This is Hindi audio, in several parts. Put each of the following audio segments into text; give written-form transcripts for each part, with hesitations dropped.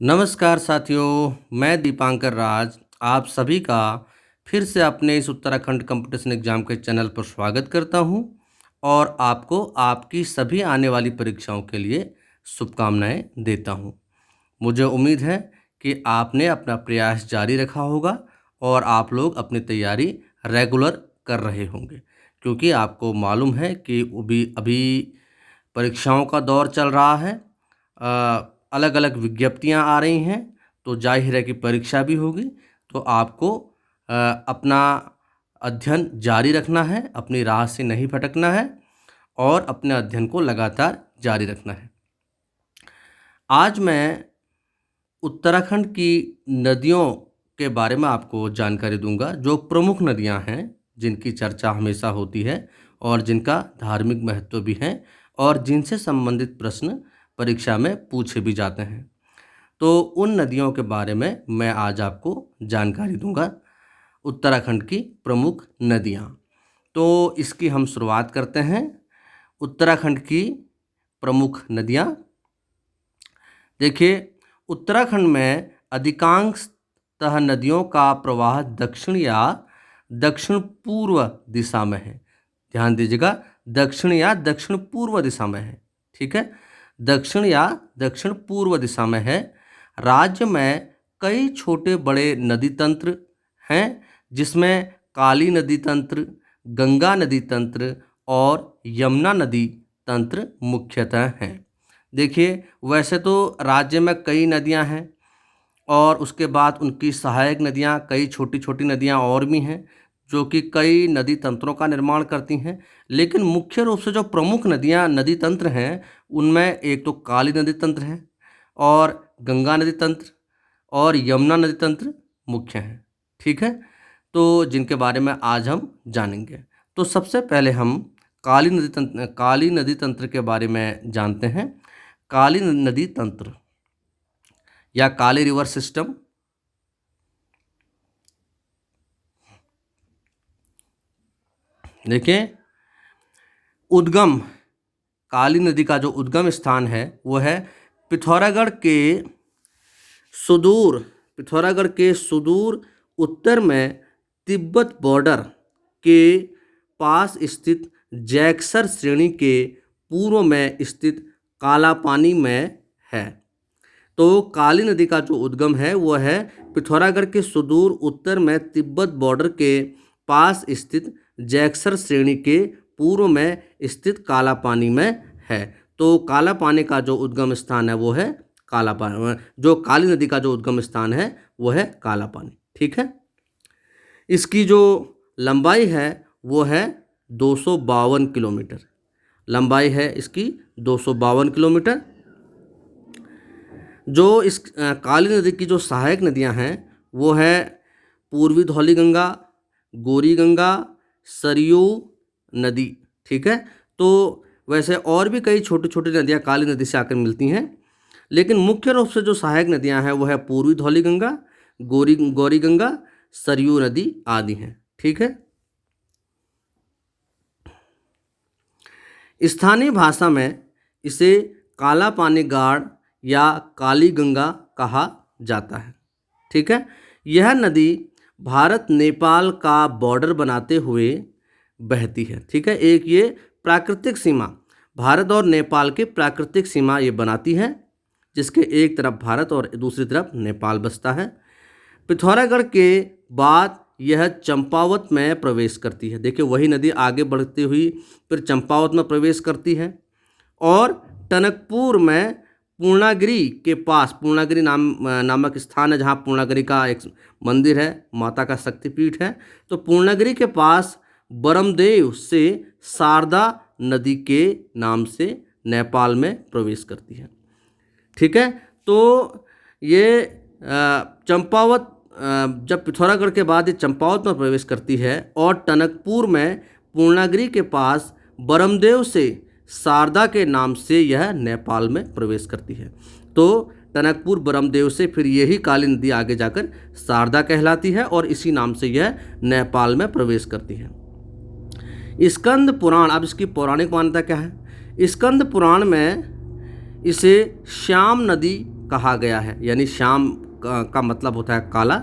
नमस्कार साथियों, मैं दीपांकर राज आप सभी का फिर से अपने इस उत्तराखंड कंपटीशन एग्जाम के चैनल पर स्वागत करता हूं और आपको आपकी सभी आने वाली परीक्षाओं के लिए शुभकामनाएं देता हूं। मुझे उम्मीद है कि आपने अपना प्रयास जारी रखा होगा और आप लोग अपनी तैयारी रेगुलर कर रहे होंगे, क्योंकि आपको मालूम है कि अभी अभी परीक्षाओं का दौर चल रहा है। अलग अलग विज्ञप्तियां आ रही हैं, तो जाहिर है कि परीक्षा भी होगी। तो आपको अपना अध्ययन जारी रखना है, अपनी राह से नहीं भटकना है और अपने अध्ययन को लगातार जारी रखना है। आज मैं उत्तराखंड की नदियों के बारे में आपको जानकारी दूंगा, जो प्रमुख नदियां हैं जिनकी चर्चा हमेशा होती है और जिनका धार्मिक महत्व भी है और जिनसे संबंधित प्रश्न परीक्षा में पूछे भी जाते हैं। तो उन नदियों के बारे में मैं आज आपको जानकारी दूंगा, उत्तराखंड की प्रमुख नदियां। तो इसकी हम शुरुआत करते हैं। उत्तराखंड की प्रमुख नदियां, देखिए, उत्तराखंड में अधिकांशतः नदियों का प्रवाह दक्षिण या दक्षिण पूर्व दिशा में है। ध्यान दीजिएगा, दक्षिण या दक्षिण पूर्व दिशा में है। ठीक है, दक्षिण या दक्षिण पूर्व दिशा में है। राज्य में कई छोटे बड़े नदी तंत्र हैं, जिसमें काली नदी तंत्र, गंगा नदी तंत्र और यमुना नदी तंत्र मुख्यतः हैं। देखिए, वैसे तो राज्य में कई नदियां हैं और उसके बाद उनकी सहायक नदियां, कई छोटी छोटी नदियां और भी हैं जो कि कई नदी तंत्रों का निर्माण करती हैं। लेकिन मुख्य रूप से जो प्रमुख नदियां, नदी तंत्र हैं, उनमें एक तो काली नदी तंत्र है और गंगा नदी तंत्र और यमुना नदी तंत्र मुख्य हैं। ठीक है, तो जिनके बारे में आज हम जानेंगे। तो सबसे पहले हम काली नदी तंत्र के बारे में जानते हैं। काली नदी तंत्र या काली रिवर सिस्टम, देखिए, उद्गम, काली नदी का जो उद्गम स्थान है वो है पिथौरागढ़ के सुदूर पिथौरागढ़ के सुदूर उत्तर में तिब्बत बॉर्डर के पास स्थित जैक्सर श्रेणी के पूर्व में स्थित काला पानी में है। तो काली नदी का जो उद्गम है वो है पिथौरागढ़ के सुदूर उत्तर में तिब्बत बॉर्डर के पास स्थित जैक्सर श्रेणी के पूर्व में स्थित काला पानी में है। तो काला पानी का जो उद्गम स्थान है वो है काला पानी, जो काली नदी का जो उद्गम स्थान है वो है काला पानी। ठीक है, इसकी जो लंबाई है वो है 252 किलोमीटर। लंबाई है इसकी 252 किलोमीटर। जो इस काली नदी की जो सहायक नदियां हैं वो है पूर्वी धौलीगंगा, गौरी गंगा, सरयू नदी। ठीक है, तो वैसे और भी कई छोटी छोटी नदियां काली नदी से आकर मिलती हैं, लेकिन मुख्य रूप से जो सहायक नदियां हैं वो है पूर्वी धौलीगंगा, गौरी गंगा, सरयू नदी आदि हैं। ठीक है, स्थानीय भाषा में इसे काला पानी गाड़ या काली गंगा कहा जाता है। ठीक है, यह नदी भारत नेपाल का बॉर्डर बनाते हुए बहती है। ठीक है, एक ये प्राकृतिक सीमा, भारत और नेपाल की प्राकृतिक सीमा ये बनाती है, जिसके एक तरफ भारत और दूसरी तरफ नेपाल बसता है। पिथौरागढ़ के बाद यह चंपावत में प्रवेश करती है। देखिए, वही नदी आगे बढ़ती हुई फिर चंपावत में प्रवेश करती है और टनकपुर में पूर्णागिरि के पास, पूर्णागिरि नामक स्थान है जहाँ पूर्णागिरि का एक मंदिर है, माता का शक्तिपीठ है। तो पूर्णागिरि के पास बरमदेव से शारदा नदी के नाम से नेपाल में प्रवेश करती है। ठीक है, तो ये चंपावत, जब पिथौरागढ़ के बाद ये चंपावत में प्रवेश करती है और टनकपुर में पूर्णागिरि के पास बरमदेव से शारदा के नाम से यह नेपाल में प्रवेश करती है। तो टनकपुर, बरमदेव से फिर यही काली नदी आगे जाकर शारदा कहलाती है और इसी नाम से यह नेपाल में प्रवेश करती है। स्कंद पुराण, अब इसकी पौराणिक मान्यता क्या है? स्कंद पुराण में इसे श्याम नदी कहा गया है, यानी श्याम का मतलब होता है काला,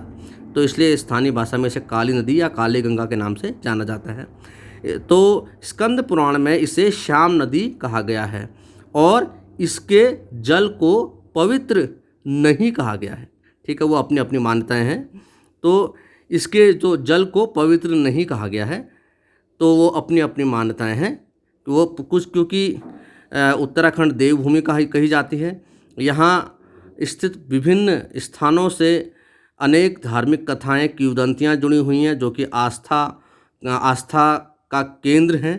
तो इसलिए स्थानीय भाषा में इसे काली नदी या काली गंगा के नाम से जाना जाता है। तो स्कंद पुराण में इसे श्याम नदी कहा गया है और इसके जल को पवित्र नहीं कहा गया है। ठीक है, वो अपनी अपनी मान्यताएं हैं। तो इसके जो जल को पवित्र नहीं कहा गया है, तो वो अपनी अपनी मान्यताएं हैं। वो कुछ क्योंकि उत्तराखंड देवभूमि कही जाती है। यहाँ स्थित विभिन्न स्थानों से अनेक धार्मिक कथाएं, किंवदंतियाँ जुड़ी हुई हैं जो कि आस्था का केंद्र हैं।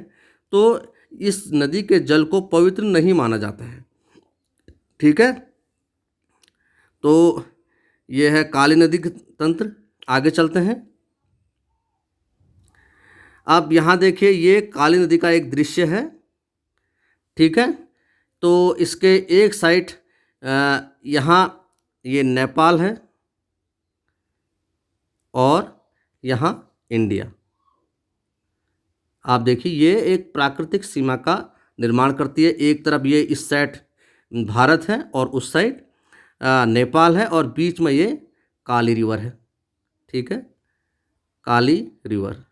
तो इस नदी के जल को पवित्र नहीं माना जाता है। ठीक है, तो यह है काली नदी का तंत्र। आगे चलते हैं। अब यहाँ देखिए, ये काली नदी का एक दृश्य है। ठीक है, तो इसके एक साइड यहाँ ये नेपाल है और यहाँ इंडिया। आप देखिए, ये एक प्राकृतिक सीमा का निर्माण करती है। एक तरफ ये इस साइड भारत है और उस साइड नेपाल है और बीच में ये काली रिवर है। ठीक है, काली रिवर।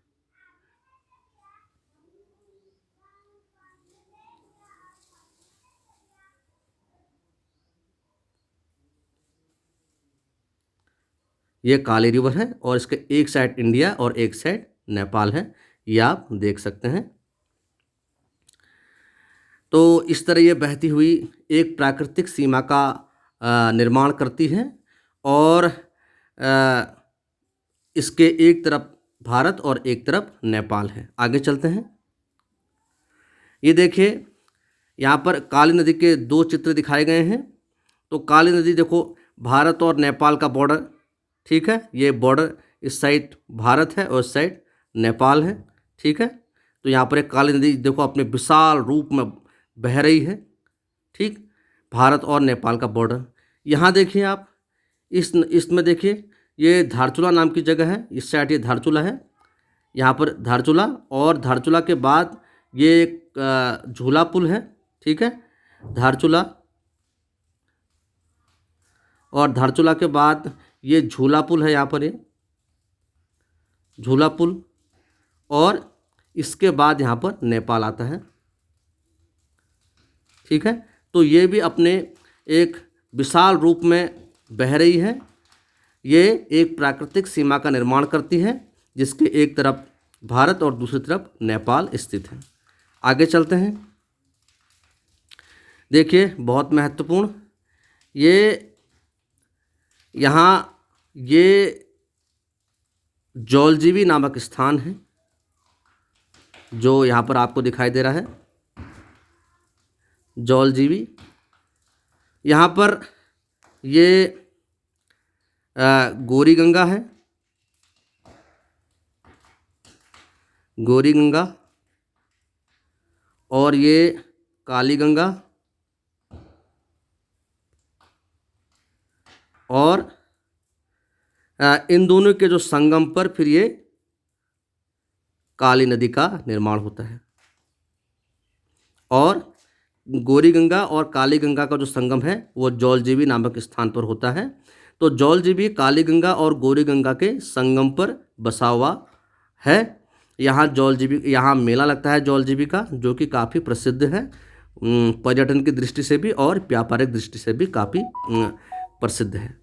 ये काली रिवर है और इसके एक साइड इंडिया और एक साइड नेपाल है, ये आप देख सकते हैं। तो इस तरह ये बहती हुई एक प्राकृतिक सीमा का निर्माण करती है और इसके एक तरफ भारत और एक तरफ नेपाल है। आगे चलते हैं। ये देखिए, यहाँ पर काली नदी के दो चित्र दिखाए गए हैं। तो काली नदी देखो, भारत और नेपाल का बॉर्डर। ठीक है, ये बॉर्डर इस साइड भारत है और इस साइड नेपाल है। ठीक है, तो यहाँ पर एक काली नदी देखो अपने विशाल रूप में बह रही है। ठीक, भारत और नेपाल का बॉर्डर। यहाँ देखिए आप, इसमें देखिए, ये धारचूला नाम की जगह है। इस साइड ये धारचूला है, यहाँ पर धारचूला, और धारचूला के बाद ये एक झूला पुल है। ठीक है, धारचूला, और धारचूला के बाद ये झूला पुल है। यहाँ पर ये झूला पुल, और इसके बाद यहाँ पर नेपाल आता है। ठीक है, तो ये भी अपने एक विशाल रूप में बह रही है। ये एक प्राकृतिक सीमा का निर्माण करती है जिसके एक तरफ भारत और दूसरी तरफ नेपाल स्थित है। आगे चलते हैं। देखिए, बहुत महत्वपूर्ण, ये यहाँ ये जौलजीबी नामक स्थान है जो यहाँ पर आपको दिखाई दे रहा है, जौलजीबी। यहाँ पर ये गौरी गंगा है, गौरी गंगा, और ये काली गंगा, और इन दोनों के जो संगम पर फिर ये काली नदी का निर्माण होता है। और गौरी गंगा और काली गंगा का जो संगम है वो जौलजीबी नामक स्थान पर होता है। तो जौलजीबी काली गंगा और गौरी गंगा के संगम पर बसा हुआ है। यहाँ जौलजीबी, यहाँ मेला लगता है जौलजीबी का, जो कि काफ़ी प्रसिद्ध है, पर्यटन की दृष्टि से भी और व्यापारिक दृष्टि से भी काफ़ी प्रसिद्ध है।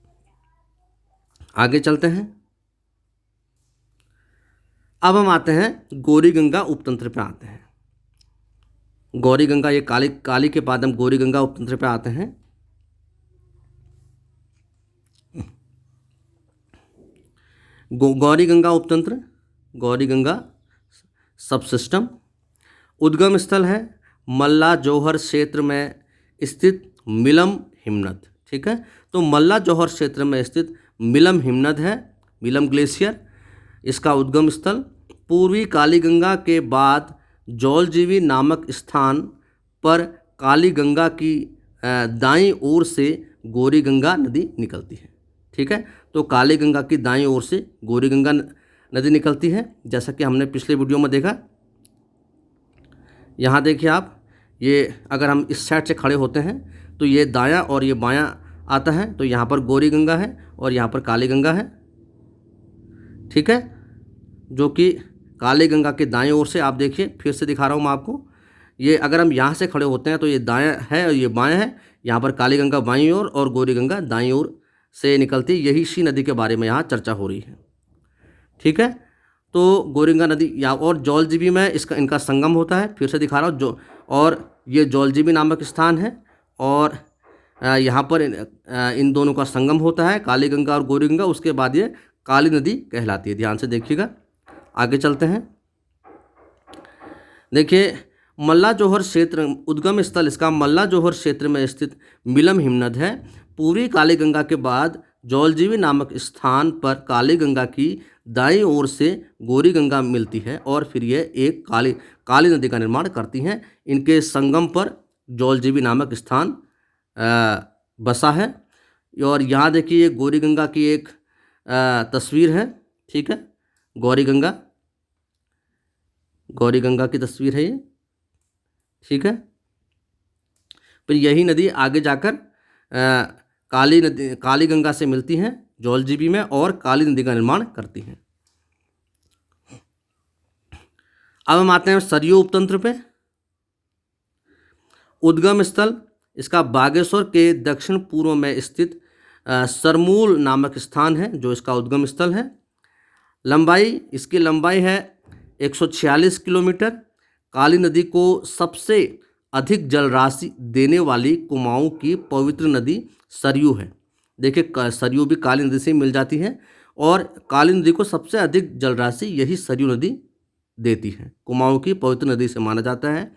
आगे चलते हैं। अब हम आते हैं गौरी गंगा उपतंत्र पे आते हैं। गौरी गंगा, ये काली के बाद हम गौरी गंगा उपतंत्र पे आते हैं। गौरी गंगा उपतंत्र, गौरी गंगा सब सिस्टम। उद्गम स्थल है मल्ला जौहर क्षेत्र में स्थित मिलम हिमनद। ठीक है, तो मल्ला जौहर क्षेत्र में स्थित मिलम हिमनद है, मिलम ग्लेशियर, इसका उद्गम स्थल। पूर्वी काली गंगा के बाद जौलजीबी नामक स्थान पर काली गंगा की दाईं ओर से गौरी गंगा नदी निकलती है। ठीक है, तो काली गंगा की दाईं ओर से गौरी गंगा नदी निकलती है, जैसा कि हमने पिछले वीडियो में देखा। यहाँ देखिए आप, ये अगर हम इस साइड से खड़े होते हैं तो ये दायां और ये बायां आता है, तो यहाँ पर गौरी गंगा है और यहाँ पर काली गंगा है। ठीक है, जो कि काली गंगा के दाएं ओर से, आप देखिए फिर से दिखा रहा हूँ मैं आपको, ये अगर हम यहाँ से खड़े होते हैं तो ये दाएं है और ये बाएं है, यहाँ पर काली गंगा बाईं ओर और गौरी गंगा दाईं ओर से निकलती है। यही इसी नदी के बारे में यहाँ चर्चा हो रही है। ठीक है, तो गौरी गंगा नदी या और जौलजीबी में इनका संगम होता है। फिर से दिखा रहा हूँ जो, और ये जौलजीबी नामक स्थान है और यहाँ पर इन दोनों का संगम होता है, काली गंगा और गौरी गंगा। उसके बाद ये काली नदी कहलाती है। ध्यान से देखिएगा, आगे चलते हैं। देखिए, मल्ला जोहर क्षेत्र उद्गम स्थल इसका मल्ला जोहर क्षेत्र में स्थित मिलम हिमनद है। पूर्वी काली गंगा के बाद जौलजीबी नामक स्थान पर काली गंगा की दाईं ओर से गौरी गंगा मिलती है और फिर ये एक काली नदी का निर्माण करती हैं। इनके संगम पर जौलजीबी नामक स्थान बसा है। और यहाँ देखिए गौरी गंगा की एक तस्वीर है। ठीक है, गौरी गंगा की तस्वीर है ये। ठीक है, फिर यही नदी आगे जाकर काली गंगा से मिलती हैं जौलजीबी में और काली नदी का निर्माण करती हैं। अब हम आते हैं सरयू उपतंत्र पे। उद्गम स्थल इसका बागेश्वर के दक्षिण पूर्व में स्थित सरमूल नामक स्थान है, जो इसका उद्गम स्थल है। इसकी लंबाई है 146 किलोमीटर। काली नदी को सबसे अधिक जलराशि देने वाली कुमाऊं की पवित्र नदी सरयू है। देखिए, सरयू भी काली नदी से मिल जाती है और काली नदी को सबसे अधिक जलराशि यही सरयू नदी देती है। कुमाऊं की पवित्र नदी से माना जाता है।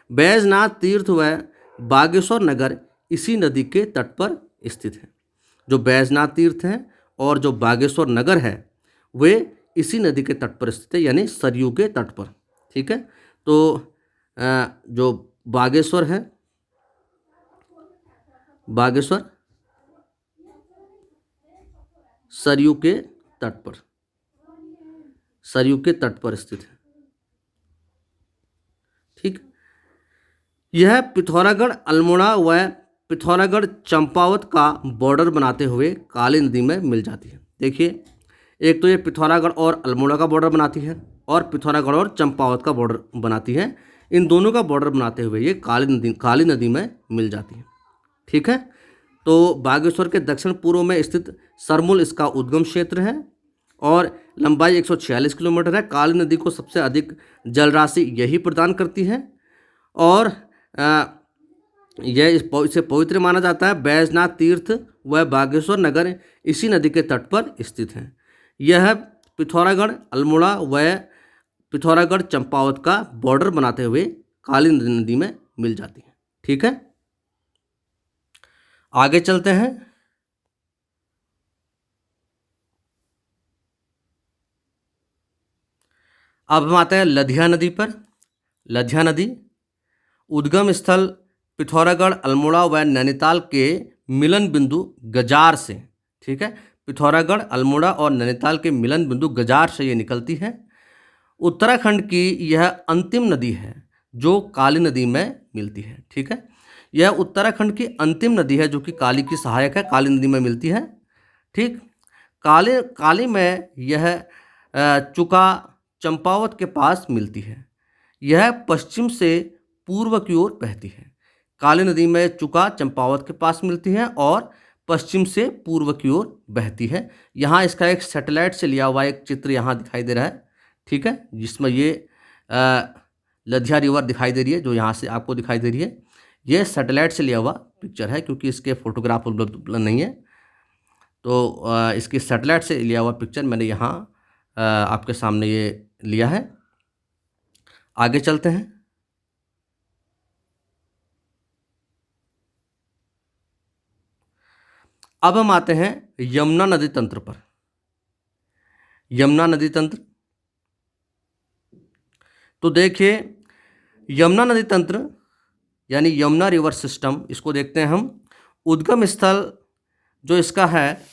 बैजनाथ तीर्थ व बागेश्वर नगर इसी नदी के तट पर स्थित है। जो बैजनाथ तीर्थ है और जो बागेश्वर नगर है वे इसी नदी के तट पर स्थित है, यानी सरयू के तट पर। ठीक है, तो जो बागेश्वर है, बागेश्वर सरयू के तट पर स्थित है। ठीक, यह पिथौरागढ़ अल्मोड़ा व पिथौरागढ़ चंपावत का बॉर्डर बनाते हुए काली नदी में मिल जाती है। देखिए, एक तो ये पिथौरागढ़ और अल्मोड़ा का बॉर्डर बनाती है और पिथौरागढ़ और चंपावत का बॉर्डर बनाती है। इन दोनों का बॉर्डर बनाते हुए ये काली नदी में मिल जाती है। ठीक है, तो बागेश्वर के दक्षिण पूर्व में स्थित सरमूल इसका उद्गम क्षेत्र है और लंबाई 146 किलोमीटर है। काली नदी को सबसे अधिक जलराशि यही प्रदान करती है और यह इसे पवित्र माना जाता है। बैजनाथ तीर्थ व बागेश्वर नगर इसी नदी के तट पर स्थित हैं। यह पिथौरागढ़ अल्मोड़ा व पिथौरागढ़ चंपावत का बॉर्डर बनाते हुए काली नदी में मिल जाती है। ठीक है, आगे चलते हैं। अब हम आते हैं लधिया नदी पर। लधिया नदी उद्गम स्थल पिथौरागढ़ अल्मोड़ा व नैनीताल के मिलन बिंदु गजार से। ठीक है, पिथौरागढ़ अल्मोड़ा और नैनीताल के मिलन बिंदु गजार से ये निकलती है। उत्तराखंड की यह अंतिम नदी है जो काली नदी में मिलती है। ठीक है, यह उत्तराखंड की अंतिम नदी है जो कि काली की सहायक है, काली नदी में मिलती है। ठीक, काली में यह चुका चंपावत के पास मिलती है। यह पश्चिम से पूर्व की ओर बहती है। काली नदी में चुका चंपावत के पास मिलती है और पश्चिम से पूर्व की ओर बहती है। यहाँ इसका एक सैटेलाइट से लिया हुआ एक चित्र यहाँ दिखाई दे रहा है। ठीक है, जिसमें ये लधिया रिवर दिखाई दे रही है, जो यहाँ से आपको दिखाई दे रही है। ये सैटेलाइट से लिया हुआ पिक्चर है क्योंकि इसके फोटोग्राफ उपलब्ध नहीं है, तो इसकी सैटेलाइट से लिया हुआ पिक्चर मैंने यहाँ आपके सामने ये लिया है। आगे चलते हैं। अब हम आते हैं यमुना नदी तंत्र पर। यमुना नदी तंत्र, तो देखिए यमुना नदी तंत्र यानी यमुना रिवर सिस्टम, इसको देखते हैं हम। उद्गम स्थल जो इसका है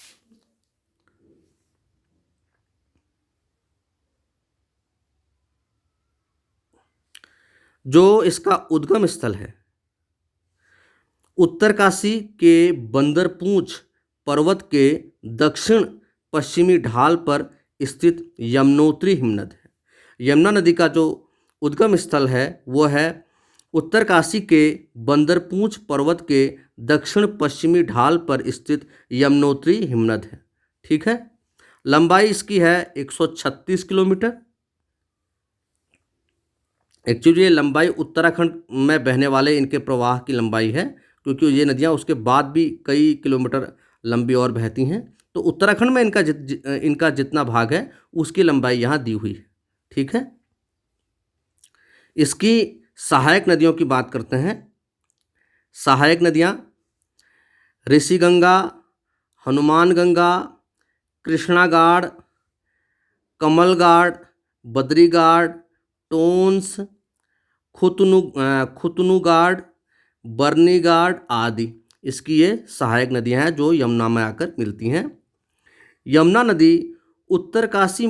जो इसका उद्गम स्थल है, उत्तरकाशी के बंदरपूंछ पर्वत के दक्षिण पश्चिमी ढाल पर स्थित यमुनोत्री हिमनद है। यमुना नदी का जो उद्गम स्थल है वो है उत्तरकाशी के बंदरपूंछ पर्वत के दक्षिण पश्चिमी ढाल पर स्थित यमुनोत्री हिमनद है। ठीक है। लंबाई इसकी है 136 किलोमीटर। एक्चुअली ये लंबाई उत्तराखंड में बहने वाले इनके प्रवाह की लंबाई है, क्योंकि ये नदियाँ उसके बाद भी कई किलोमीटर लंबी और बहती हैं। तो उत्तराखंड में इनका जितना भाग है उसकी लंबाई यहाँ दी हुई है। ठीक है। इसकी सहायक नदियों की बात करते हैं। सहायक नदियाँ ऋषिगंगा, हनुमानगंगा, कृष्णागाड़, कमलगाड़, बद्रीगाड़, टोंस, खुतनुगाड़, बर्नीगाड़ आदि इसकी ये सहायक नदियां हैं जो यमुना में आकर मिलती हैं। यमुना नदी उत्तरकाशी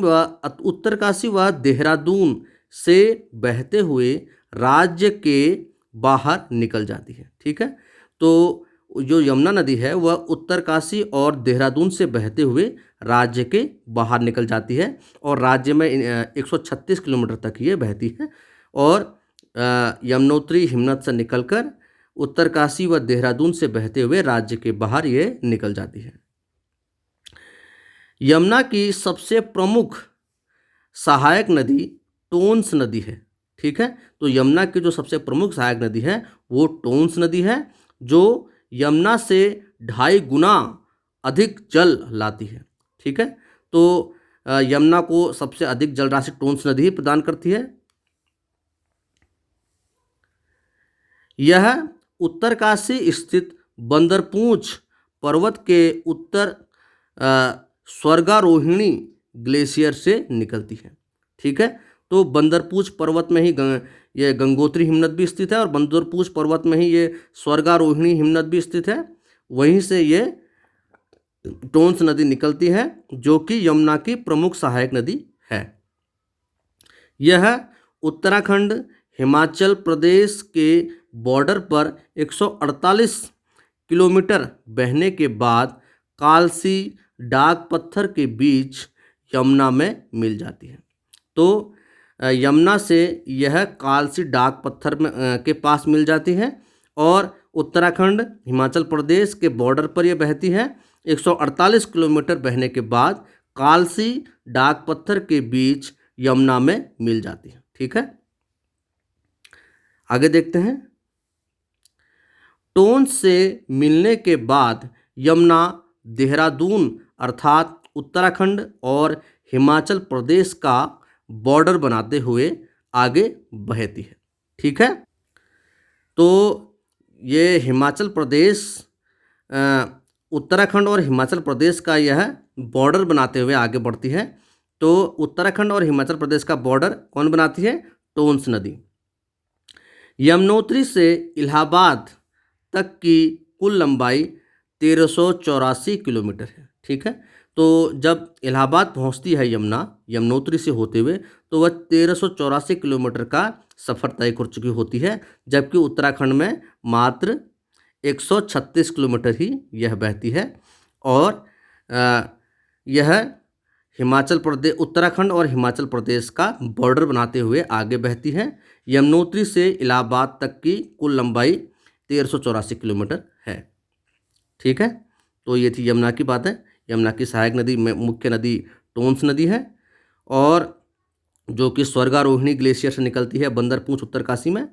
व देहरादून से बहते हुए राज्य के बाहर निकल जाती है। ठीक है। तो जो यमुना नदी है वह उत्तरकाशी और देहरादून से बहते हुए राज्य के बाहर निकल जाती है और राज्य में 136 किलोमीटर तक ये बहती है और यमुनोत्री हिमनद से निकलकर उत्तरकाशी व देहरादून से बहते हुए राज्य के बाहर ये निकल जाती है। यमुना की सबसे प्रमुख सहायक नदी टोंस नदी है। ठीक है। तो यमुना की जो सबसे प्रमुख सहायक नदी है वो टोंस नदी है, जो यमुना से 2.5 गुना अधिक जल लाती है। ठीक है। तो यमुना को सबसे अधिक जल राशि टोंस नदी ही प्रदान करती है। यह उत्तरकाशी स्थित बंदरपूंछ पर्वत के उत्तर स्वर्गारोहिणी ग्लेशियर से निकलती है। ठीक है। तो बंदरपूंछ पर्वत में ही ये गंगोत्री हिमनद भी स्थित है और बंदरपूंछ पर्वत में ही ये स्वर्गारोहिणी हिमनद भी स्थित है। वहीं से ये टोंस नदी निकलती है जो कि यमुना की प्रमुख सहायक नदी है। यह उत्तराखंड हिमाचल प्रदेश के बॉर्डर पर 148 किलोमीटर बहने के बाद कालसी डाक पत्थर के बीच यमुना में मिल जाती है। तो यमुना से यह कालसी डाक पत्थर के पास मिल जाती है और उत्तराखंड हिमाचल प्रदेश के बॉर्डर पर यह बहती है। 148 किलोमीटर बहने के बाद कालसी डाक पत्थर के बीच यमुना में मिल जाती है। ठीक है। आगे देखते हैं। टोंस से मिलने के बाद यमुना देहरादून अर्थात उत्तराखंड और हिमाचल प्रदेश का बॉर्डर बनाते हुए आगे बहती है। ठीक है। तो ये हिमाचल प्रदेश उत्तराखंड और हिमाचल प्रदेश का यह बॉर्डर बनाते हुए आगे बढ़ती है। तो उत्तराखंड और हिमाचल प्रदेश का बॉर्डर कौन बनाती है? टोंस नदी। यमुनोत्री से इलाहाबाद तक की कुल लंबाई 1384 किलोमीटर है। ठीक है। तो जब इलाहाबाद पहुंचती है यमुना यमुनोत्री से होते हुए तो वह 1384 किलोमीटर का सफ़र तय कर चुकी होती है, जबकि उत्तराखंड में मात्र 136 किलोमीटर ही यह बहती है और यह हिमाचल प्रदेश उत्तराखंड और हिमाचल प्रदेश का बॉर्डर बनाते हुए आगे बहती है। यमुनोत्री से इलाहाबाद तक की कुल लंबाई 1384 किलोमीटर है। ठीक है। तो ये थी यमुना की बात है। यमुना की सहायक नदी में मुख्य नदी टोंस नदी है और जो कि स्वर्गारोहिणी ग्लेशियर से निकलती है बंदरपूंछ उत्तरकाशी में,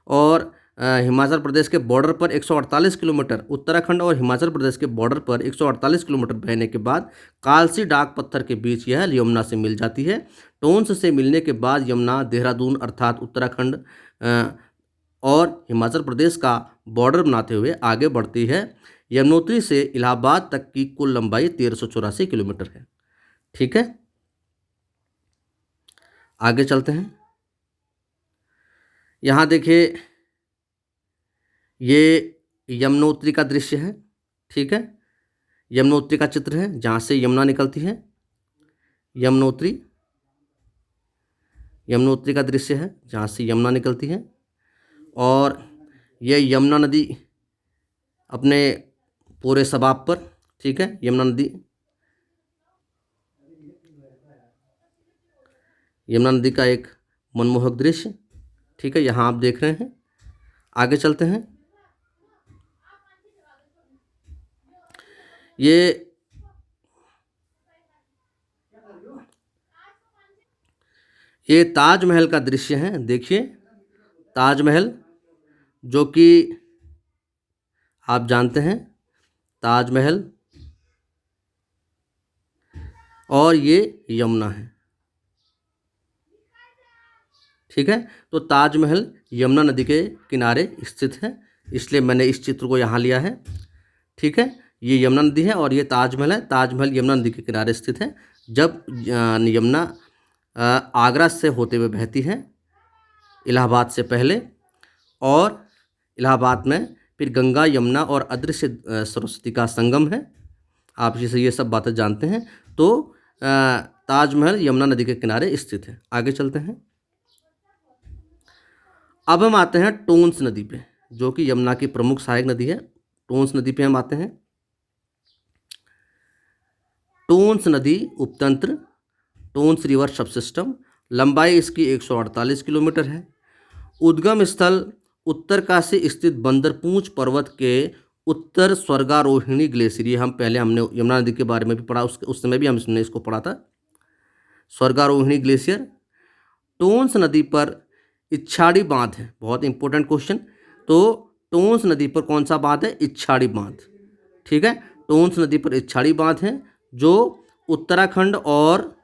और हिमाचल प्रदेश के बॉर्डर पर 148 किलोमीटर उत्तराखंड और हिमाचल प्रदेश के बॉर्डर पर 148 किलोमीटर बहने के बाद कालसी डाक पत्थर के बीच यह यमुना से मिल जाती है। टोंस से मिलने के बाद यमुना देहरादून अर्थात उत्तराखंड और हिमाचल प्रदेश का बॉर्डर बनाते हुए आगे बढ़ती है। यमुनोत्री से इलाहाबाद तक की कुल लंबाई 1384 किलोमीटर है। ठीक है। आगे चलते हैं। यहाँ देखिए ये यमुनोत्री का दृश्य है। ठीक है। यमुनोत्री का चित्र है जहाँ से यमुना निकलती है। यमुनोत्री का दृश्य है जहाँ से यमुना निकलती है और यह यमुना नदी अपने पूरे शबाब पर। ठीक है, यमुना नदी, यमुना नदी का एक मनमोहक दृश्य। ठीक है, यहाँ आप देख रहे हैं। आगे चलते हैं। ये ताजमहल का दृश्य है। देखिए, ताजमहल, जो कि आप जानते हैं, ताजमहल, और ये यमुना है। ठीक है, तो ताजमहल यमुना नदी के किनारे स्थित है, इसलिए मैंने इस चित्र को यहाँ लिया है। ठीक है, ये यमुना नदी है और ये ताजमहल है। ताजमहल यमुना नदी के किनारे स्थित है। जब यमुना आगरा से होते हुए बहती है इलाहाबाद से पहले, और इलाहाबाद में फिर गंगा, यमुना और अदृश्य सरस्वती का संगम है। आप जैसे ये सब बातें जानते हैं। तो ताजमहल यमुना नदी के किनारे स्थित है। आगे चलते हैं। अब हम आते हैं टोंस नदी पे, जो कि यमुना की प्रमुख सहायक नदी है। टोंस नदी पे हम आते हैं। टोंस नदी उपतंत्र, टोंस रिवर सबसिस्टम, लंबाई इसकी 148 किलोमीटर है। उद्गम स्थल उत्तरकाशी स्थित बंदरपूंछ पर्वत के उत्तर स्वर्गारोहिणी ग्लेशियर। ये हमने यमुना नदी के बारे में भी पढ़ा, उस समय भी हमने इसको पढ़ा था, स्वर्गारोहिणी ग्लेशियर। टोंस नदी पर इच्छाड़ी बांध है, बहुत इंपॉर्टेंट क्वेश्चन। तो टोंस नदी पर कौन सा बांध है? इच्छाड़ी बांध। ठीक है, टोंस नदी पर इच्छाड़ी बांध है, जो उत्तराखंड और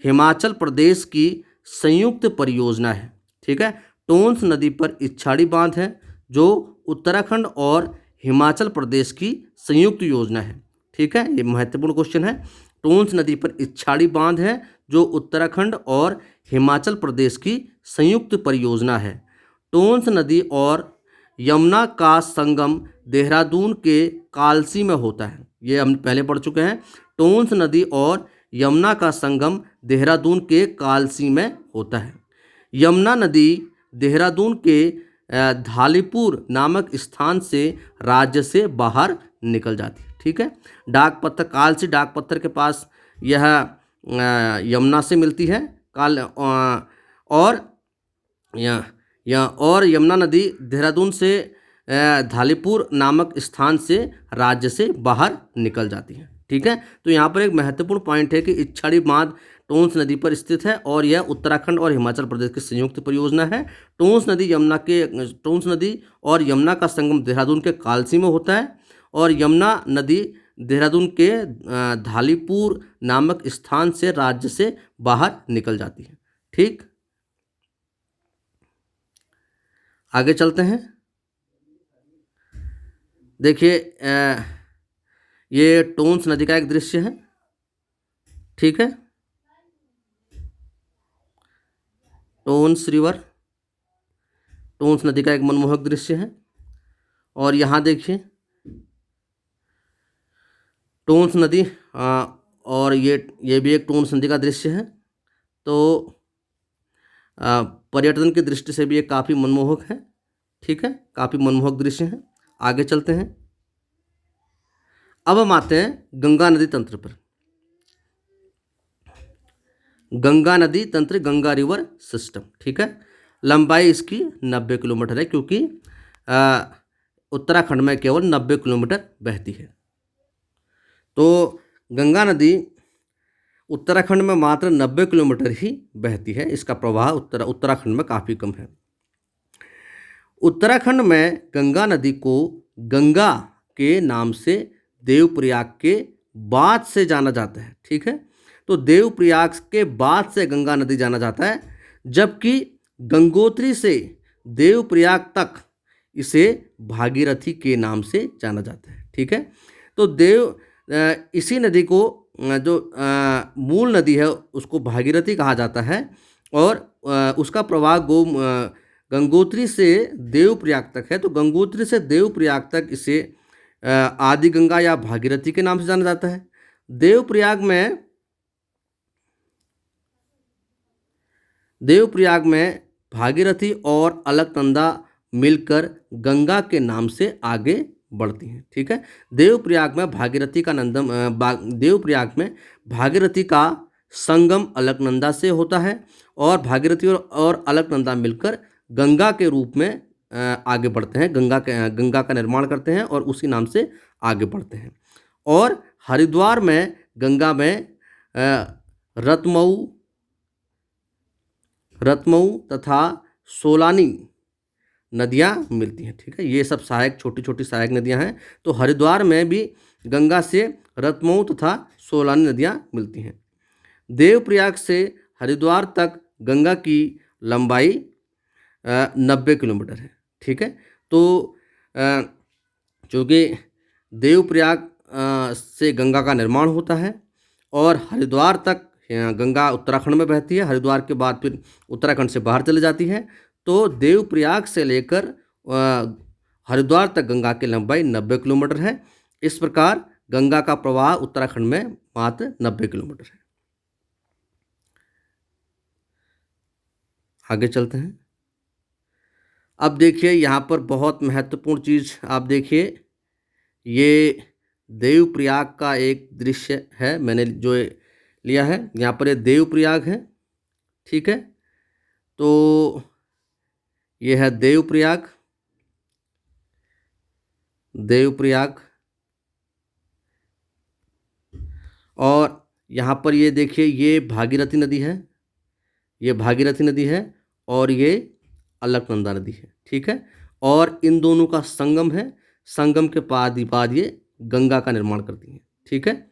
हिमाचल प्रदेश की संयुक्त परियोजना है। ठीक है, टोंस नदी पर इच्छाड़ी बांध है, जो उत्तराखंड और हिमाचल प्रदेश की संयुक्त योजना है। ठीक है, ये महत्वपूर्ण क्वेश्चन है। टोंस नदी पर इच्छाड़ी बांध है, जो उत्तराखंड और हिमाचल प्रदेश की संयुक्त परियोजना है। टोंस नदी और यमुना का संगम देहरादून के कालसी में होता है। ये हम पहले पढ़ चुके हैं। टोंस नदी और यमुना का संगम देहरादून के कालसी में होता है। यमुना नदी देहरादून के धालीपुर नामक स्थान से राज्य से बाहर निकल जाती है। ठीक है, डाक पत्थर, कालसी डाक पत्थर के पास यह यमुना से मिलती है। और यमुना नदी देहरादून से धालीपुर नामक स्थान से राज्य से बाहर निकल जाती है। ठीक है, तो यहाँ पर एक महत्वपूर्ण पॉइंट है कि इच्छाड़ी बांध टोंस नदी पर स्थित है और यह उत्तराखंड और हिमाचल प्रदेश की संयुक्त परियोजना है। टोंस नदी और यमुना का संगम देहरादून के कालसी में होता है, और यमुना नदी देहरादून के धालीपुर नामक स्थान से राज्य से बाहर निकल जाती है। ठीक, आगे चलते हैं। देखिए, ये टोंस नदी का एक दृश्य है। ठीक है, टोंस रिवर, टोंस नदी का एक मनमोहक दृश्य है। और यहाँ देखिए टोंस नदी, और ये भी एक टोंस नदी का दृश्य है। तो पर्यटन की दृष्टि से भी ये काफ़ी मनमोहक है। ठीक है, काफ़ी मनमोहक दृश्य है। आगे चलते हैं। अब हम आते हैं गंगा नदी तंत्र पर। गंगा नदी तंत्र, गंगा रिवर सिस्टम। ठीक है, लंबाई इसकी 90 किलोमीटर है, क्योंकि उत्तराखंड में केवल 90 किलोमीटर बहती है। तो गंगा नदी उत्तराखंड में मात्र 90 किलोमीटर ही बहती है। इसका प्रवाह उत्तराखंड में काफ़ी कम है। उत्तराखंड में गंगा नदी को गंगा के नाम से देवप्रयाग के बाद से जाना जाता है। ठीक है, तो देवप्रयाग के बाद से गंगा नदी जाना जाता है, जबकि गंगोत्री से देवप्रयाग तक इसे भागीरथी के नाम से जाना जाता है। ठीक है, तो इसी नदी को जो मूल नदी है उसको भागीरथी कहा जाता है, और उसका प्रवाह गंगोत्री से देवप्रयाग तक है। तो गंगोत्री से देवप्रयाग तक इसे आदि गंगा या भागीरथी के नाम से जाना जाता है। देवप्रयाग में भागीरथी और अलकनंदा मिलकर गंगा के नाम से आगे बढ़ती हैं। ठीक है, देवप्रयाग में भागीरथी का देवप्रयाग में भागीरथी का संगम अलकनंदा से होता है और भागीरथी और अलकनंदा मिलकर गंगा के रूप में आगे बढ़ते हैं, गंगा का निर्माण करते हैं और उसी नाम से आगे बढ़ते हैं। और हरिद्वार में गंगा में रतमऊ तथा सोलानी नदियाँ मिलती हैं। ठीक है, ये सब छोटी छोटी सहायक नदियाँ हैं। तो हरिद्वार में भी गंगा से रतमऊ तथा सोलानी नदियाँ मिलती हैं। देवप्रयाग से हरिद्वार तक गंगा की लंबाई 90 किलोमीटर है। ठीक है, तो चूँकि देवप्रयाग से गंगा का निर्माण होता है और हरिद्वार तक गंगा उत्तराखंड में बहती है, हरिद्वार के बाद फिर उत्तराखंड से बाहर चली जाती है, तो देवप्रयाग से लेकर हरिद्वार तक गंगा की लंबाई 90 किलोमीटर है। इस प्रकार गंगा का प्रवाह उत्तराखंड में मात्र 90 किलोमीटर है। आगे चलते हैं। अब देखिए यहाँ पर बहुत महत्वपूर्ण चीज़ आप देखिए, ये देवप्रयाग का एक दृश्य है, मैंने जो लिया है यहाँ पर, ये देवप्रयाग है। ठीक है, तो ये है देवप्रयाग और यहाँ पर ये देखिए, ये भागीरथी नदी है, ये भागीरथी नदी है और ये अलकनंदा नदी है। ठीक है, और इन दोनों का संगम है, संगम के बाद ये गंगा का निर्माण करती हैं। ठीक है,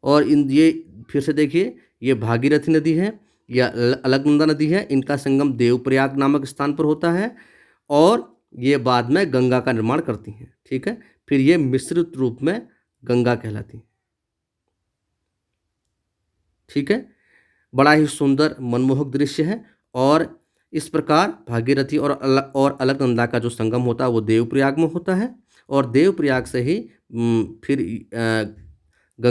और ये फिर से देखिए, ये भागीरथी नदी है, यह अलकनंदा नदी है, इनका संगम देवप्रयाग नामक स्थान पर होता है और ये बाद में गंगा का निर्माण करती हैं। ठीक है, फिर ये मिश्रित रूप में गंगा कहलाती हैं। ठीक है, बड़ा ही सुंदर मनमोहक दृश्य है और इस प्रकार भागीरथी और अलकनंदा का जो संगम होता है वो देवप्रयाग में होता है और देवप्रयाग से ही फिर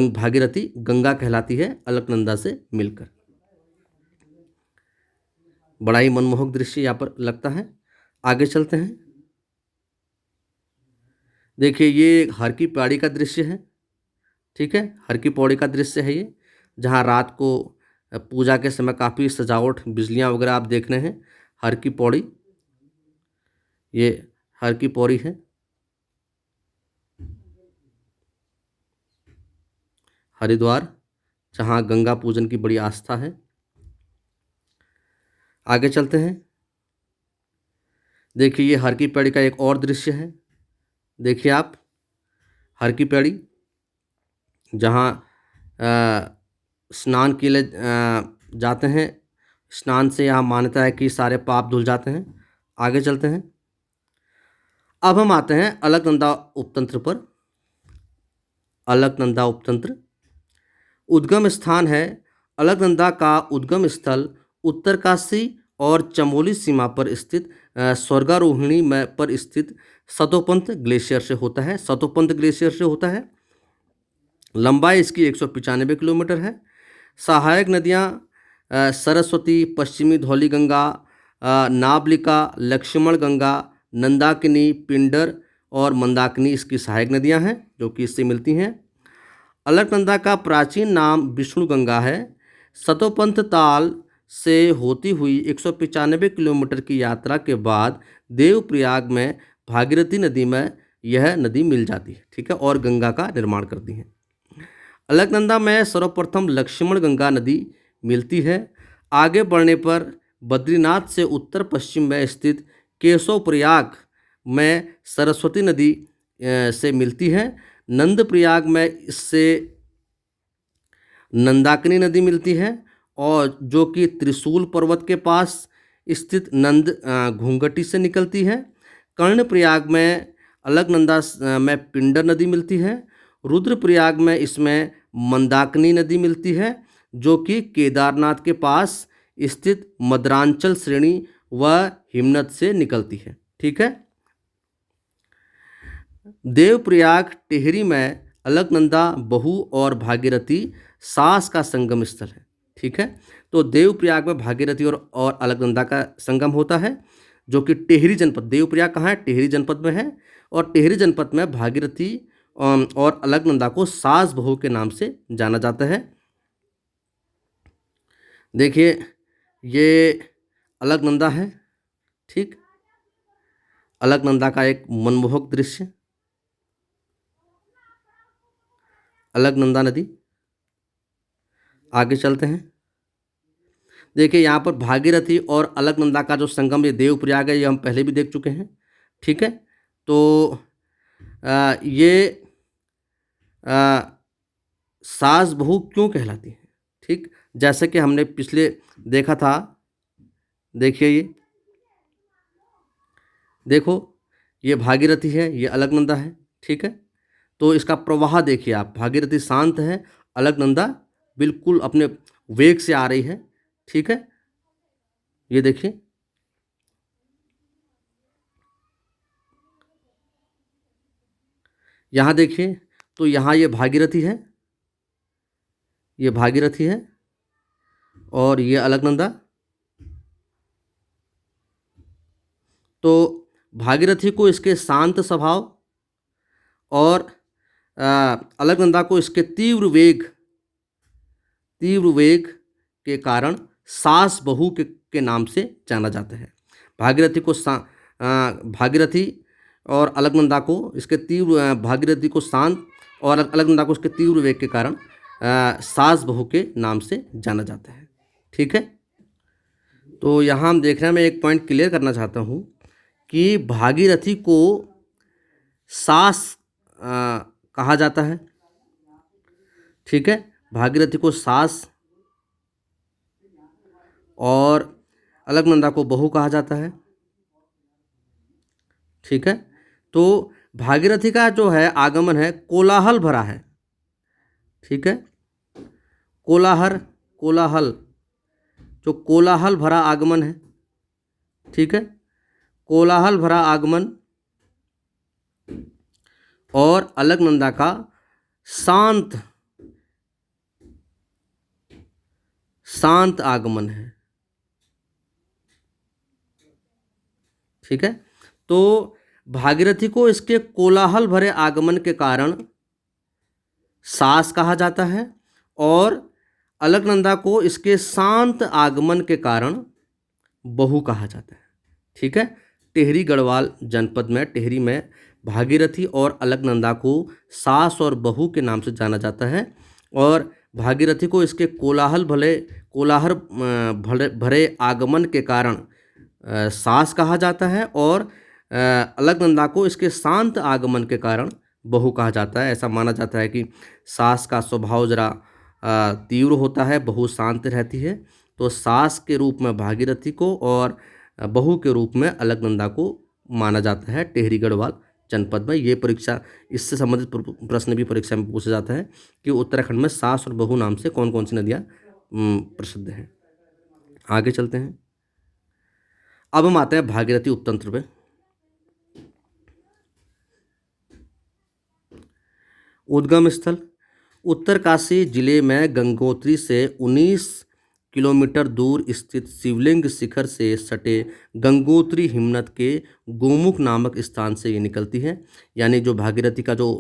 भागीरथी गंगा कहलाती है अलकनंदा से मिलकर। बड़ा ही मनमोहक दृश्य यहाँ पर लगता है। आगे चलते हैं। देखिए, ये हर की पौड़ी का दृश्य है। ठीक है, हर की पौड़ी का दृश्य है ये, जहाँ रात को पूजा के समय काफ़ी सजावट, बिजलियाँ वगैरह आप देख रहे हैं। हर की पौड़ी, ये हर की पौड़ी है। हरिद्वार, जहाँ गंगा पूजन की बड़ी आस्था है। आगे चलते हैं। देखिए, ये हर की पौड़ी का एक और दृश्य है। देखिए आप, हर की पौड़ी, जहाँ स्नान के लिए जाते हैं। स्नान से यहाँ मान्यता है कि सारे पाप धुल जाते हैं। आगे चलते हैं। अब हम आते हैं अलकनंदा उपतंत्र पर। अलकनंदा उपतंत्र उद्गम स्थान है। अलकनंदा का उद्गम स्थल उत्तरकाशी और चमोली सीमा पर स्थित स्वर्गारोहिणी में पर स्थित सतोपंत ग्लेशियर से होता है। सतोपंत ग्लेशियर से होता है। लंबाई इसकी 195 किलोमीटर है। सहायक नदियाँ सरस्वती, पश्चिमी धौलीगंगा, नाबलिका, लक्ष्मण गंगा, नंदाकिनी, पिंडर और मंदाकिनी इसकी सहायक नदियाँ हैं जो कि इससे मिलती हैं। अलकनंदा का प्राचीन नाम विष्णु गंगा है। सतोपंथ ताल से होती हुई 195 किलोमीटर की यात्रा के बाद देवप्रयाग में भागीरथी नदी में यह नदी मिल जाती है। ठीक है, और गंगा का निर्माण करती है। अलकनंदा में सर्वप्रथम लक्ष्मण गंगा नदी मिलती है। आगे बढ़ने पर बद्रीनाथ से उत्तर पश्चिम में स्थित केशवप्रयाग में सरस्वती नदी से मिलती है। नंदप्रयाग में इससे नंदाकिनी नदी मिलती है और जो कि त्रिशूल पर्वत के पास स्थित नंद घूंघटी से निकलती है। कर्णप्रयाग में अलकनंदा में पिंडर नदी मिलती है। रुद्रप्रयाग में इसमें मंदाकिनी नदी मिलती है जो कि केदारनाथ के पास स्थित मद्रांचल श्रेणी व हिमनद से निकलती है। ठीक है, देवप्रयाग टिहरी में अलकनंदा, बहू और भागीरथी सास का संगम स्थल है। ठीक है, तो देवप्रयाग में भागीरथी और अलकनंदा का संगम होता है जो कि टिहरी जनपद, देवप्रयाग कहाँ है, टिहरी जनपद में है और टिहरी जनपद में भागीरथी और अलकनंदा को सास बहू के नाम से जाना जाता है। देखिए ये अलकनंदा है, ठीक, अलकनंदा का एक मनमोहक दृश्य, अलकनंदा नदी। आगे चलते हैं। देखिए यहाँ पर भागीरथी और अलकनंदा का जो संगम ये देवप्रयाग है, ये हम पहले भी देख चुके हैं, ठीक है। तो ये सास बहू क्यों कहलाती है, ठीक, जैसे कि हमने पिछले देखा था। देखिए ये देखो, ये भागीरथी है, ये अलकनंदा है, ठीक है। तो इसका प्रवाह देखिए आप, भागीरथी शांत है, अलकनंदा बिल्कुल अपने वेग से आ रही है, ठीक है। ये देखिए, यहाँ देखिए, तो यहाँ ये भागीरथी है, ये भागीरथी है और ये अलकनंदा। तो भागीरथी को इसके शांत स्वभाव और अलकनंदा को इसके तीव्र वेग के कारण सास बहू के नाम से जाना जाता है। भागीरथी और अलकनंदा को इसके भागीरथी को शांत और अलकनंदा को इसके तीव्र वेग के कारण सास बहू के नाम से जाना जाता है, ठीक है। तो यहाँ हम देखने में एक पॉइंट क्लियर करना चाहता हूँ कि भागीरथी को सास कहा जाता है, ठीक है, भागीरथी को सास और अलकनंदा को बहू कहा जाता है, ठीक है। तो भागीरथी का जो है आगमन है कोलाहल भरा है, ठीक है, कोलाहल जो कोलाहल भरा आगमन है, ठीक है, कोलाहल भरा आगमन और अलकनंदा का शांत आगमन है, ठीक है। तो भागीरथी को इसके कोलाहल भरे आगमन के कारण सास कहा जाता है और अलकनंदा को इसके शांत आगमन के कारण बहू कहा जाता है, ठीक है। टिहरी गढ़वाल जनपद में टिहरी में भागीरथी और अलकनंदा को सास और बहू के नाम से जाना जाता है और भागीरथी को इसके कोलाहल भरे आगमन के कारण सास कहा जाता है और अलकनंदा को इसके शांत आगमन के कारण बहू कहा जाता है। ऐसा माना जाता है कि सास का स्वभाव जरा तीव्र होता है, बहू शांत रहती है। तो सास के रूप में भागीरथी को और बहू के रूप में अलकनंदा को माना जाता है टिहरी गढ़वाल जनपद में। ये परीक्षा, इससे संबंधित प्रश्न भी परीक्षा में पूछा जाता है कि उत्तराखंड में सास और बहू नाम से कौन कौन सी नदियाँ प्रसिद्ध हैं। आगे चलते हैं। अब हम आते हैं भागीरथी उपतंत्र पे। उद्गम स्थल उत्तरकाशी जिले में गंगोत्री से 19 किलोमीटर दूर स्थित शिवलिंग शिखर से सटे गंगोत्री हिमनद के गोमुख नामक स्थान से ये निकलती है। यानी जो भागीरथी का जो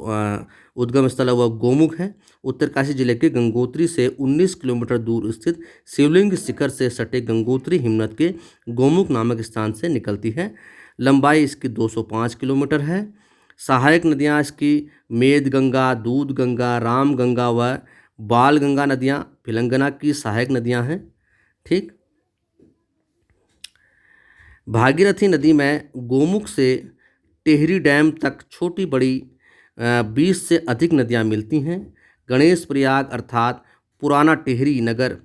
उद्गम स्थल है वह गोमुख है। उत्तरकाशी जिले के गंगोत्री से 19 किलोमीटर दूर स्थित शिवलिंग शिखर से सटे गंगोत्री हिमनद के गोमुख नामक स्थान से निकलती है। लंबाई इसकी 205 किलोमीटर है। सहायक नदियाँ इसकी मेद गंगा, दूध गंगा, राम गंगा व बाल गंगा नदियाँ भिलंगना की सहायक नदियाँ हैं, ठीक। भागीरथी नदी में गोमुख से टिहरी डैम तक छोटी बड़ी 20 से अधिक नदियाँ मिलती हैं। गणेश प्रयाग अर्थात पुराना टिहरी नगर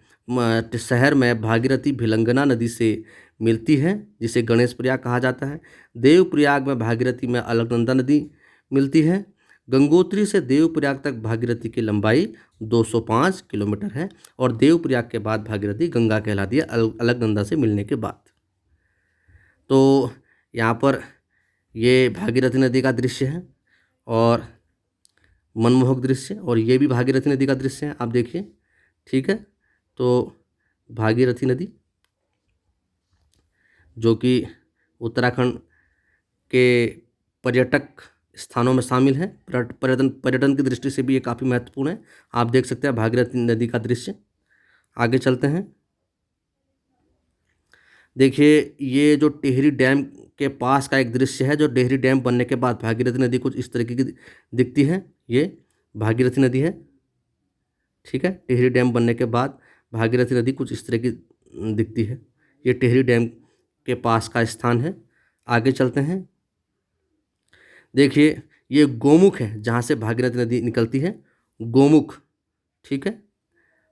शहर में भागीरथी भिलंगना नदी से मिलती है, जिसे गणेश प्रयाग कहा जाता है। देवप्रयाग में भागीरथी में अलकनंदा नदी मिलती है। गंगोत्री से देवप्रयाग तक भागीरथी की लंबाई 205 किलोमीटर है और देवप्रयाग के बाद भागीरथी गंगा कहलाती है अलकनंदा से मिलने के बाद। तो यहाँ पर ये भागीरथी नदी का दृश्य है और मनमोहक दृश्य, और ये भी भागीरथी नदी का दृश्य है, आप देखिए, ठीक है। तो भागीरथी नदी जो कि उत्तराखंड के पर्यटक स्थानों में शामिल है। पर्यटन पर्यटन की दृष्टि से भी ये काफ़ी महत्वपूर्ण है। आप देख सकते हैं भागीरथी नदी का दृश्य। आगे चलते हैं। देखिए ये जो टिहरी डैम के पास का एक दृश्य है। जो टिहरी डैम बनने के बाद भागीरथी नदी कुछ इस तरीके की दिखती है। ये भागीरथी नदी है, ठीक है। टिहरी डैम बनने के बाद भागीरथी नदी कुछ इस तरह की दिखती है। ये टिहरी डैम के पास का स्थान है। आगे चलते हैं। देखिए ये गोमुख है जहाँ से भागीरथी नदी निकलती है। गोमुख, ठीक है।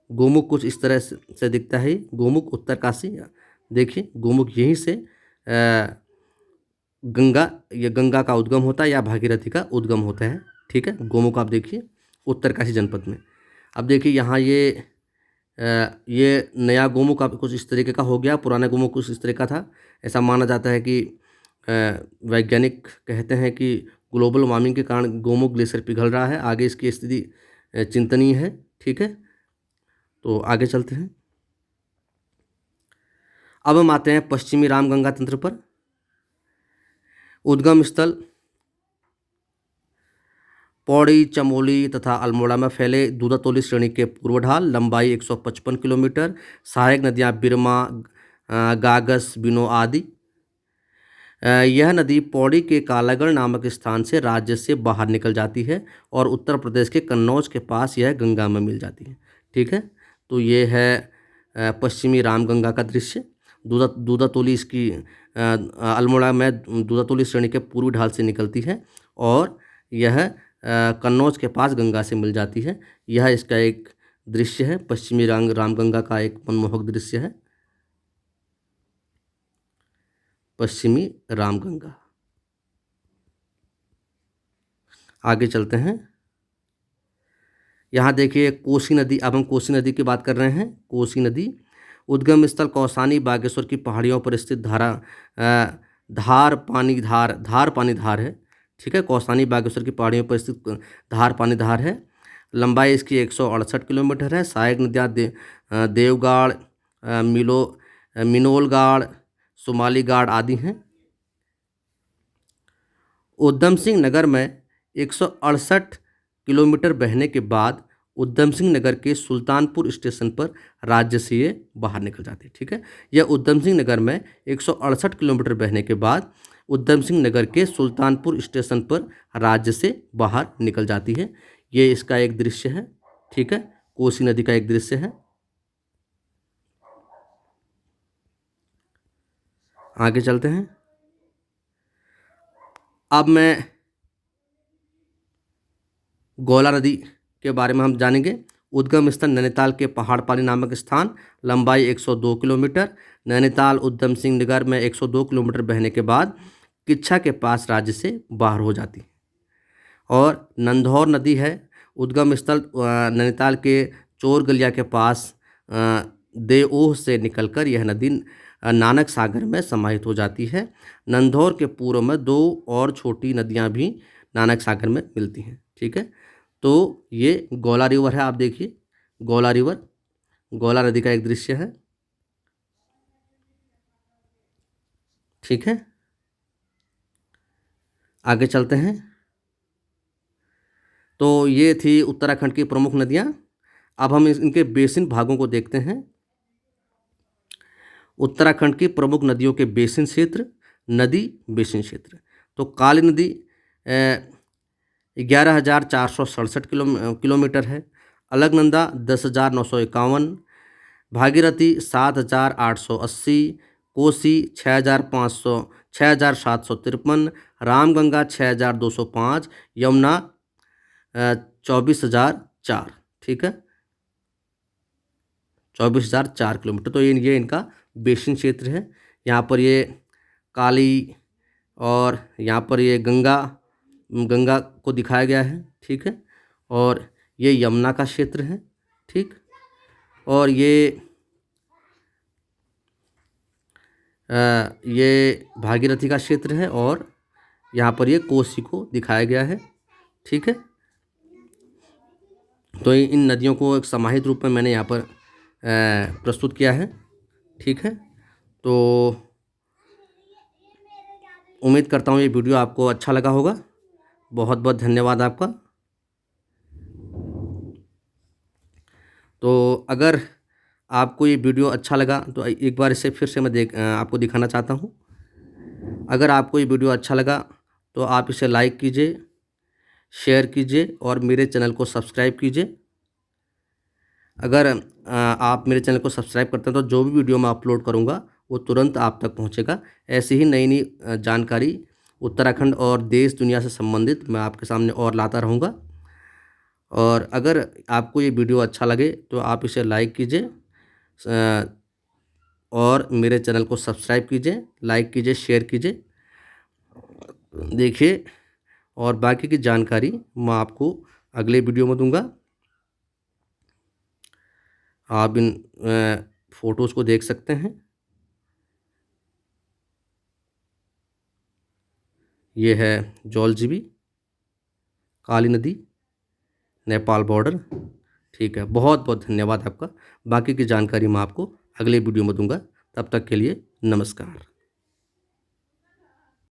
गोमुख कुछ इस तरह से दिखता है। गोमुख उत्तरकाशी। देखिए गोमुख यहीं से गंगा, ये गंगा का उद्गम होता है या भागीरथी का उद्गम होता है, ठीक है। गोमुख आप देखिए उत्तरकाशी जनपद में। अब देखिए यहाँ ये नया गोमुख अब कुछ इस तरीके का हो गया। पुराना गोमुख कुछ इस तरह का था। ऐसा माना जाता है कि वैज्ञानिक कहते हैं कि ग्लोबल वार्मिंग के कारण गोमुख ग्लेशियर पिघल रहा है। आगे इसकी स्थिति चिंतनीय है, ठीक है। तो आगे चलते हैं। अब हम आते हैं पश्चिमी रामगंगा तंत्र पर। उद्गम स्थल पौड़ी, चमोली तथा अल्मोड़ा में फैले दूधातोली श्रेणी के पूर्व ढाल, लंबाई 155 किलोमीटर। सहायक नदियाँ बिरमा, गागस, बिनो आदि। यह नदी पौड़ी के कालागढ़ नामक स्थान से राज्य से बाहर निकल जाती है और उत्तर प्रदेश के कन्नौज के पास यह गंगा में मिल जाती है, ठीक है। तो ये है पश्चिमी रामगंगा का दृश्य। दूधातोली इसकी अल्मोड़ा में दूधातोली श्रेणी के पूर्वी ढाल से निकलती है और यह कन्नौज के पास गंगा से मिल जाती है। यह इसका एक दृश्य है। पश्चिमी रामगंगा का एक मनमोहक दृश्य है पश्चिमी रामगंगा। आगे चलते हैं। यहाँ देखिए कोसी नदी। अब हम कोसी नदी की बात कर रहे हैं। कोसी नदी उद्गम स्थल कौसानी बागेश्वर की पहाड़ियों पर स्थित धार पानी धार है, ठीक है। कौसानी बागेश्वर की पहाड़ियों पर स्थित धार पानी धार है। लंबाई इसकी 168 किलोमीटर है। सहायक नदियाँ देवगाड़, मिनोलगाड़, सोमालीगाड़ आदि हैं। उधम सिंह नगर में 168 किलोमीटर बहने के बाद उधम सिंह नगर के सुल्तानपुर स्टेशन पर राज्य से ये बाहर निकल जाती है, ठीक है। यह उधम सिंह नगर में 168 किलोमीटर बहने के बाद उधम सिंह नगर के सुल्तानपुर स्टेशन पर राज्य से बाहर निकल जाती है। ये इसका एक दृश्य है, ठीक है। कोसी नदी का एक दृश्य है। आगे चलते हैं। अब मैं गौला नदी के बारे में हम जानेंगे। उद्गम स्थल नैनीताल के पहाड़पाली नामक स्थान, लंबाई 102 किलोमीटर। नैनीताल उधम सिंह नगर में 102 किलोमीटर बहने के बाद किच्छा के पास राज्य से बाहर हो जाती है। और नंधौर नदी है। उद्गम स्थल नैनीताल के चोरगलिया के पास देओह से निकलकर यह नदी नानक सागर में समाहित हो जाती है। नंधौर के पूर्व में 2 और छोटी नदियां भी नानक सागर में मिलती हैं, ठीक है। तो ये गौला रिवर है। आप देखिए गौला रिवर, गौला नदी का एक दृश्य है, ठीक है। आगे चलते हैं। तो ये थी उत्तराखंड की प्रमुख नदियां। अब हम इनके बेसिन भागों को देखते हैं। उत्तराखंड की प्रमुख नदियों के बेसिन क्षेत्र, नदी बेसिन क्षेत्र। तो काली नदी 11,467 किलोमीटर है। अलकनंदा 10,951, भागीरथी 7,880, कोसी 6,753, रामगंगा 6,205, यमुना 24,004, ठीक है। 24,004 किलोमीटर। तो ये इनका बेसिन क्षेत्र है। यहाँ पर ये काली और यहाँ पर ये गंगा को दिखाया गया है, ठीक है। और ये यमुना का क्षेत्र है, ठीक। और ये भागीरथी का क्षेत्र है और यहाँ पर ये कोसी को दिखाया गया है, ठीक है। तो इन नदियों को एक समाहित रूप में मैंने यहाँ पर प्रस्तुत किया है, ठीक है। तो उम्मीद करता हूँ ये वीडियो आपको अच्छा लगा होगा। बहुत बहुत धन्यवाद आपका। तो अगर आपको ये वीडियो अच्छा लगा तो एक बार इसे फिर से मैं आपको दिखाना चाहता हूँ। अगर आपको ये वीडियो अच्छा लगा तो आप इसे लाइक कीजिए, शेयर कीजिए और मेरे चैनल को सब्सक्राइब कीजिए। अगर आप मेरे चैनल को सब्सक्राइब करते हैं तो जो भी वीडियो मैं अपलोड करूँगा वो तुरंत आप तक पहुँचेगा। ऐसी ही नई नई जानकारी उत्तराखंड और देश दुनिया से संबंधित मैं आपके सामने और लाता रहूँगा। और अगर आपको ये वीडियो अच्छा लगे तो आप इसे लाइक कीजिए और मेरे चैनल को सब्सक्राइब कीजिए, लाइक कीजिए, शेयर कीजिए। देखिए, और बाकी की जानकारी मैं आपको अगले वीडियो में दूंगा। आप इन फ़ोटोज़ को देख सकते हैं। ये है जौलजीबी, काली नदी, नेपाल बॉर्डर। ठीक है, बहुत बहुत धन्यवाद आपका। बाकी की जानकारी मैं आपको अगले वीडियो में दूंगा। तब तक के लिए नमस्कार।